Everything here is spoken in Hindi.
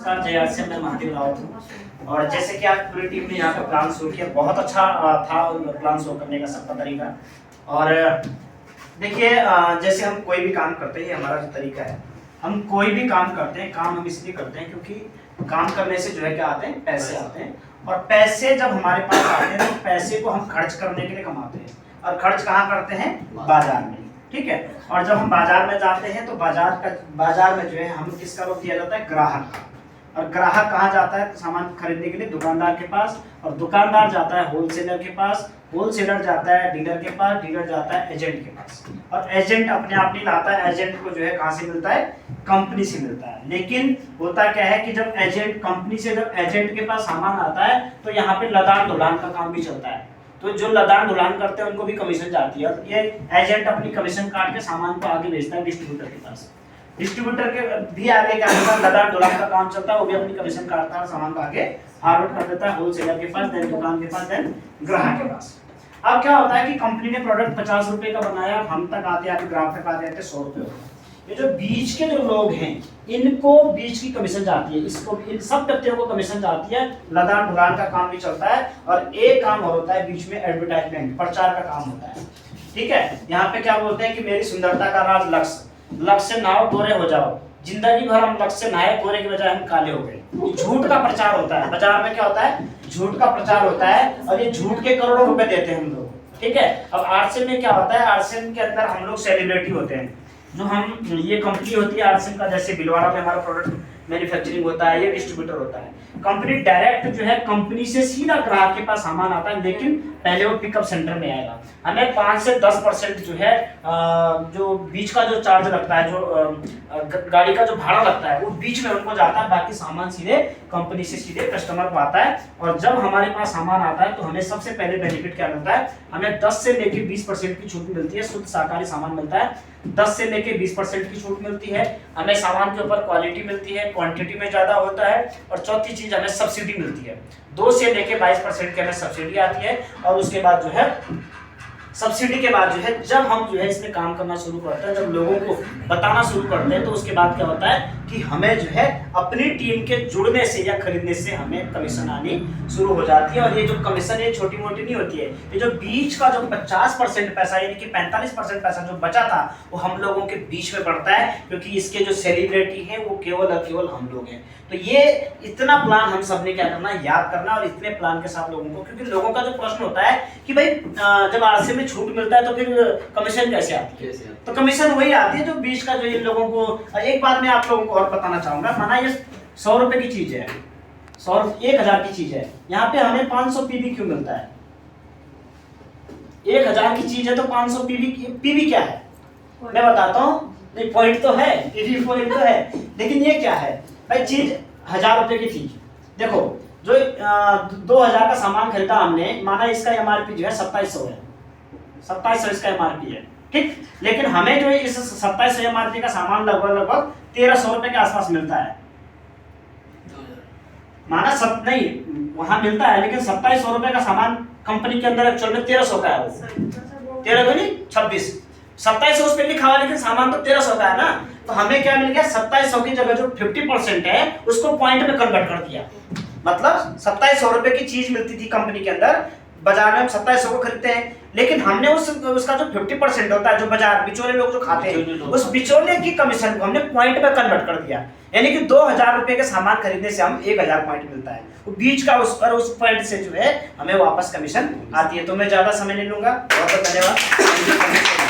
नमस्कार, जय से मैं महादेव रावत हूँ। और जैसे कि आज पूरी टीम ने यहाँ पे प्लान शो किया, बहुत अच्छा था प्लान शो करने का सबका तरीका। और देखिए जैसे हम कोई भी काम करते हैं, ये हमारा जो तरीका है, हम कोई भी काम करते हैं, काम हम इसलिए करते हैं क्योंकि काम करने से जो है क्या आते हैं, पैसे आते हैं। और पैसे जब हमारे पास आते हैं तो पैसे को हम खर्च करने के लिए कमाते हैं। और खर्च कहाँ करते हैं? बाजार में, ठीक है। और जब हम बाजार में जाते हैं तो बाजार में जो है हम किसका रूप दिया जाता है? ग्राहक का। और ग्राहक कहाँ जाता है सामान खरीदने के लिए? दुकानदार के पास। और दुकानदार जाता है होलसेलर के पास, होलसेलर जाता है डीलर के पास, डीलर जाता है एजेंट के पास। और एजेंट अपने आप नहीं लाता है, एजेंट को जो है कहाँ से मिलता है? कंपनी से मिलता है। लेकिन होता क्या है कि जब एजेंट कंपनी से जब एजेंट के पास सामान आता है तो यहाँ पे लदान दुलान का काम भी चलता है। तो जो लदान दुलान करते हैं उनको भी कमीशन जाती है। और ये एजेंट अपनी कमीशन काट के सामान को आगे भेजता है डिस्ट्रीब्यूटर के पास। डिस्ट्रीब्यूटर के भी आगे क्या होता है? लदान दुलान का काम चलता है, वो भी अपनी कमीशन काटता है और सामान को आगे फॉरवर्ड कर देता है होलसेलर के पास, देन दुकान के पास, देन ग्राहक के पास। अब क्या होता है कि कंपनी ने प्रोडक्ट 50 रुपए का बनाया, हम तक आते आते ग्राहक तक आते आते 100 रुपए हो गए। ये जो बीच के जो लोग हैं इनको बीच की कमीशन जाती है, इसको इन सब व्यक्तियों को कमीशन जाती है। लदान दुलान का काम भी चलता है। और एक काम और होता है बीच में, एडवर्टाइजमेंट, प्रचार का काम होता है, ठीक है। यहाँ पे क्या बोलते हैं कि मेरी सुंदरता का राज लक्ष्य से नहाओ गोरे हो जाओ। जिंदगी भर हम लक्ष्य से नहाए, गोरे की बजाय हम काले हो गए। झूठ का प्रचार होता है बाजार में। क्या होता है? झूठ का प्रचार होता है। और ये झूठ के करोड़ों रुपए देते हैं हम लोग, ठीक है। अब आरसीएम में क्या होता है? आरसीएम के अंदर हम लोग सेलिब्रिटी होते हैं। जो हम ये कंपनी होती है आरसीएम का, जैसे भिलवाड़ा में हमारा प्रोडक्ट मैन्युफैक्चरिंग होता है, ये डिस्ट्रीब्यूटर होता है। कंपनी डायरेक्ट जो है कंपनी से सीधा ग्राहक के पास सामान आता है, लेकिन पहले वो पिकअप सेंटर में आएगा। हमें 5 से 10% जो है जो बीच का जो चार्ज लगता है, जो गाड़ी का जो भाड़ा लगता है, वो बीच में उनको जाता है। बाकी सामान सीधे कंपनी से सीधे कस्टमर को आता है। और जब हमारे पास सामान आता है तो हमें सबसे पहले बेनिफिट क्या मिलता है? हमें 10 से लेकर 20% की छूट मिलती है। शुद्ध शाकाहारी सामान मिलता है, 10 से लेकर 20% की छूट मिलती है। हमें सामान के ऊपर क्वालिटी मिलती है, क्वांटिटी में ज्यादा होता है। और चौथी चीज, हमें सब्सिडी मिलती है। 2 से लेकर 22% की हमें सब्सिडी आती है। और उसके बाद जो है सब्सिडी के बाद जो है जब हम जो है इसमें काम करना शुरू करते हैं, जब लोगों को बताना शुरू करते हैं, तो उसके बाद क्या होता है कि हमें जो है अपनी टीम के जुड़ने से या खरीदने से हमें कमीशन आनी शुरू हो जाती है। और ये जो कमीशन है छोटी मोटी नहीं होती है। ये जो बीच का जो 50% पैसा यानी कि 45% पैसा जो बचा था वो हम लोगों के बीच में पड़ता है, क्योंकि इसके जो सेलिब्रिटी है वो केवल और केवल हम लोग हैं। तो ये इतना प्लान हम सबने क्या करना है? याद करना। और इतने प्लान के साथ लोगों को, क्योंकि लोगों का जो प्रश्न होता है कि भाई जब आरसीएम में छूट मिलता है तो फिर कमीशन कैसे आती है? तो कमीशन वही आती है जो बीच का जो इन लोगों को। एक बात मैं आप लोगों को और बताना चाहूंगा। माना ये 100 रुपए की चीज है, 1000 की चीज है, यहाँ पे हमें 500 पीवी क्यों मिलता है? 1000 की चीज है तो 500 पीवी क्या है? मैं बताता हूँ। नहीं, पॉइंट तो है, पीवी पॉइंट तो है, लेकिन ये क्या है भाई? चीज 1000 रुपए की थी। देखो जो 2000 का सामान खरीदा हमने, माना इसका एमआरपी जो है 2700 है, 2700 इसका एमआरपी है, ठीक। लेकिन हमें जो है इस 2700 एमआरपी का सामान लगभग 1300 रुपए के आसपास मिलता है। माना सब नहीं वहां मिलता है, लेकिन 2700 रुपए का सामान कंपनी के अंदर एक्चुअल में 1300 का है। वो 13 दूनी 26, 2700 उस पे लिखा हुआ, लेकिन सामान तो 1300 का है ना। तो हमें क्या मिल गया? 2700 की जगह जो 50% है उसको पॉइंट में कन्वर्ट कर दिया। मतलब 2700 रुपए की चीज मिलती थी कंपनी के अंदर, बाजार में हम 2700 को खरीदते हैं, लेकिन हमने उसका जो 50% होता है, जो बाजार बिचौले लोग जो खाते हैं, उस बिचौले की कमीशन को हमने पॉइंट में कन्वर्ट कर दिया। यानी कि 2000 रुपए के सामान खरीदने से हम 1000 पॉइंट मिलता है। वो बीच का उस पॉइंट से जो है हमें वापस कमीशन आती है। तो मैं ज्यादा समय नहीं लूंगा। बहुत बहुत धन्यवाद।